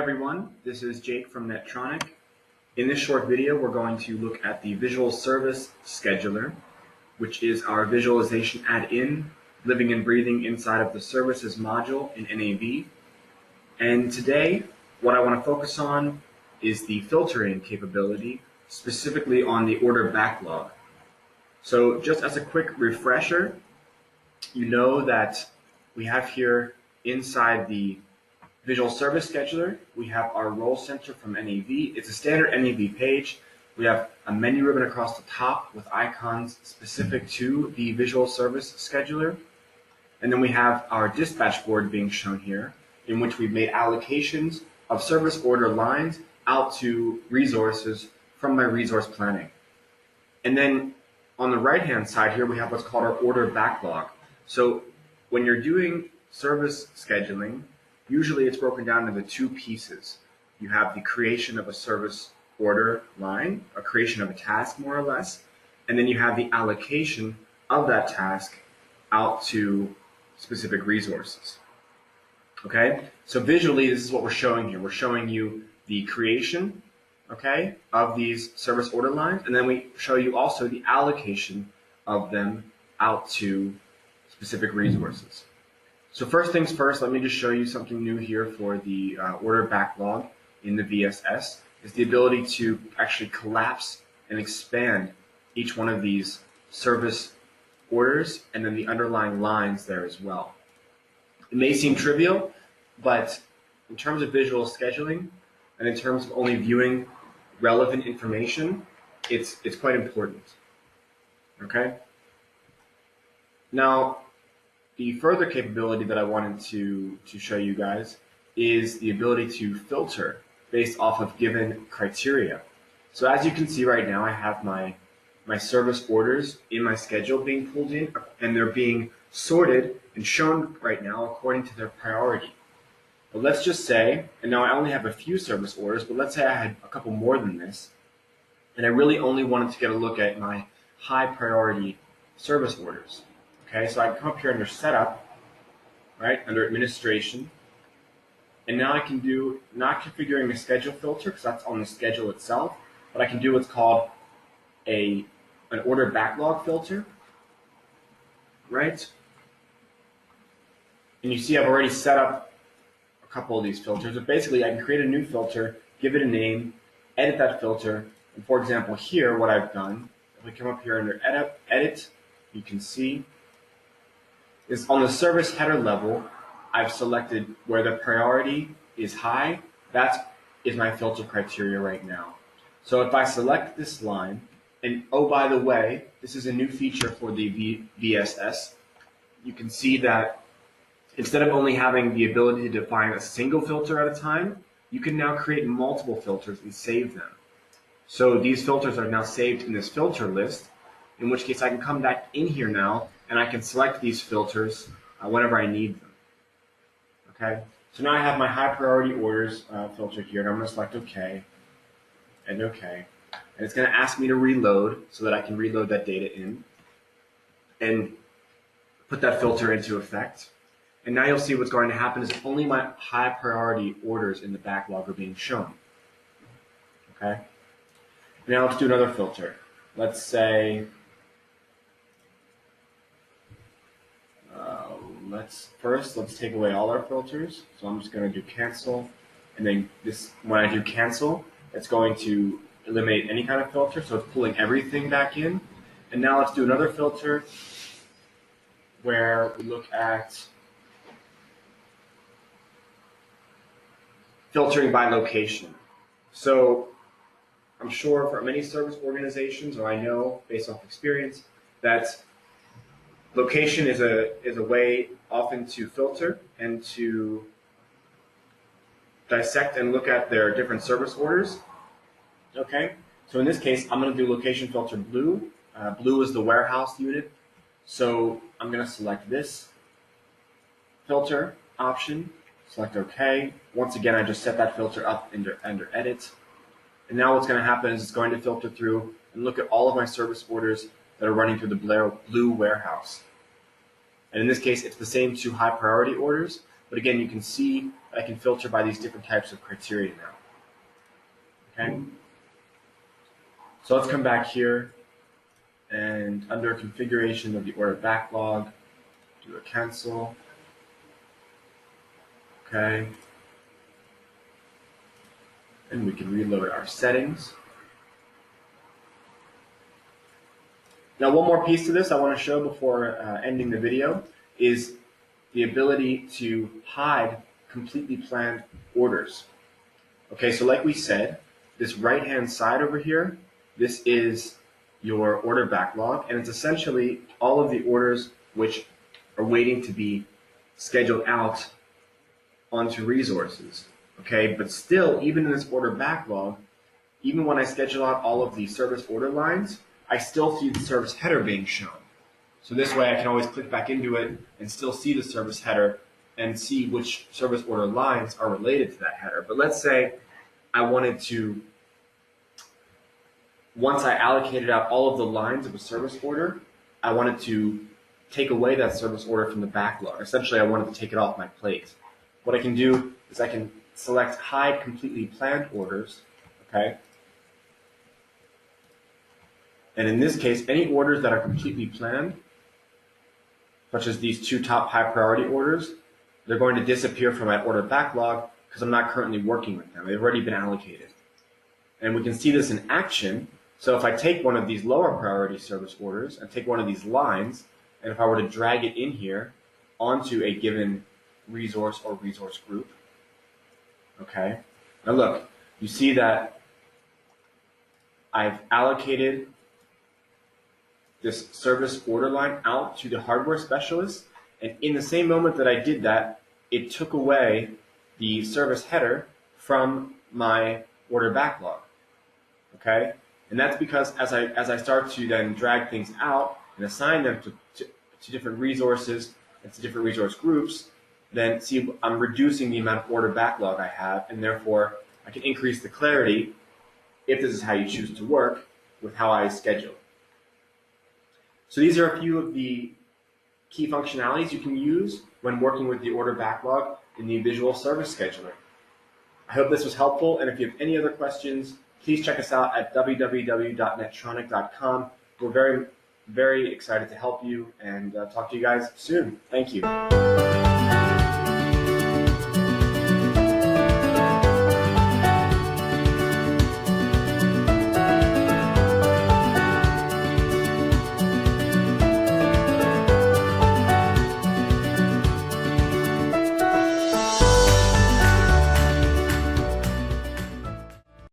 everyone, this is Jake from NETRONIC. In this short video, we're going to look at the Visual Service Scheduler, which is our visualization add-in, living and breathing inside of the Services module in NAV. And today, what I want to focus on is the filtering capability, specifically on the order backlog. So just as a quick refresher, you know that we have here inside the Visual Service Scheduler, we have our role center from NAV. It's a standard NAV page. We have a menu ribbon across the top with icons specific to the Visual Service Scheduler. And then we have our dispatch board being shown here, in which we've made allocations of service order lines out to resources from my resource planning. And then on the right-hand side here, we have what's called our order backlog. So when you're doing service scheduling, usually it's broken down into two pieces. You have the creation of a service order line, a creation of a task more or less, and then you have the allocation of that task out to specific resources. Okay, so visually this is what we're showing here. We're showing you the creation, okay, of these service order lines, and then we show you also the allocation of them out to specific resources. So first things first, let me just show you something new here for the order backlog in the VSS, is the ability to actually collapse and expand each one of these service orders and then the underlying lines there as well. It may seem trivial, but in terms of visual scheduling and in terms of only viewing relevant information, it's quite important. Okay? Now, the further capability that I wanted to show you guys is the ability to filter based off of given criteria. So as you can see right now, I have my service orders in my schedule being pulled in, and they're being sorted and shown right now according to their priority. But let's just say, and now I only have a few service orders, but let's say I had a couple more than this, and I really only wanted to get a look at my high priority service orders. Okay, so I can come up here under Setup, right, under Administration, and now I can do, not configuring a schedule filter, because that's on the schedule itself, but I can do what's called an order backlog filter, right? And you see I've already set up a couple of these filters, but basically I can create a new filter, give it a name, edit that filter, and for example here, what I've done, if we come up here under Edit, you can see is on the service header level, I've selected where the priority is high. That is my filter criteria right now. So if I select this line, and oh, by the way, this is a new feature for the VSS, you can see that instead of only having the ability to define a single filter at a time, you can now create multiple filters and save them. So these filters are now saved in this filter list, in which case I can come back in here now and I can select these filters whenever I need them. Okay, so now I have my high priority orders filtered here, and I'm going to select OK and OK. And it's going to ask me to reload so that I can reload that data in and put that filter into effect. And now you'll see what's going to happen is only my high priority orders in the backlog are being shown. Okay, now let's do another filter. Let's say let's take away all our filters. So I'm just going to do cancel, and then when I do cancel, it's going to eliminate any kind of filter, so it's pulling everything back in. And now let's do another filter where we look at filtering by location. So I'm sure for many service organizations, or I know based off experience, that location is a way often to filter and to dissect and look at their different service orders. Okay, so in this case, I'm going to do location filter blue. Blue is the warehouse unit, so I'm going to select this filter option, select OK. Once again, I just set that filter up under Edit. And now what's going to happen is it's going to filter through and look at all of my service orders that are running through the blue warehouse. And in this case, it's the same two high priority orders, But again, you can see I can filter by these different types of criteria now. Okay? So let's come back here and under configuration of the order backlog, do a cancel. Okay. And we can reload our settings. Now, one more piece to this I want to show before ending the video is the ability to hide completely planned orders. Okay, so like we said, this right-hand side over here, this is your order backlog, and it's essentially all of the orders which are waiting to be scheduled out onto resources. Okay, but still, even in this order backlog, even when I schedule out all of the service order lines, I still see the service header being shown. So this way I can always click back into it and still see the service header and see which service order lines are related to that header. But let's say I wanted to, once I allocated out all of the lines of a service order, I wanted to take away that service order from the backlog. Essentially, I wanted to take it off my plate. What I can do is I can select hide completely planned orders, okay? And in this case, any orders that are completely planned, such as these two top high priority orders, they're going to disappear from my order backlog because I'm not currently working with them. They've already been allocated. And we can see this in action. So if I take one of these lower priority service orders and take one of these lines, and if I were to drag it in here onto a given resource or resource group, okay, now look, you see that I've allocated this service order line out to the hardware specialist, and in the same moment that I did that, it took away the service header from my order backlog, okay? And that's because as I start to then drag things out and assign them to different resources and to different resource groups, then see I'm reducing the amount of order backlog I have, and therefore I can increase the clarity, if this is how you choose to work, with how I schedule. So these are a few of the key functionalities you can use when working with the order backlog in the Visual Service Scheduler. I hope this was helpful, and if you have any other questions, please check us out at www.netronic.com. We're very, very excited to help you and talk to you guys soon. Thank you.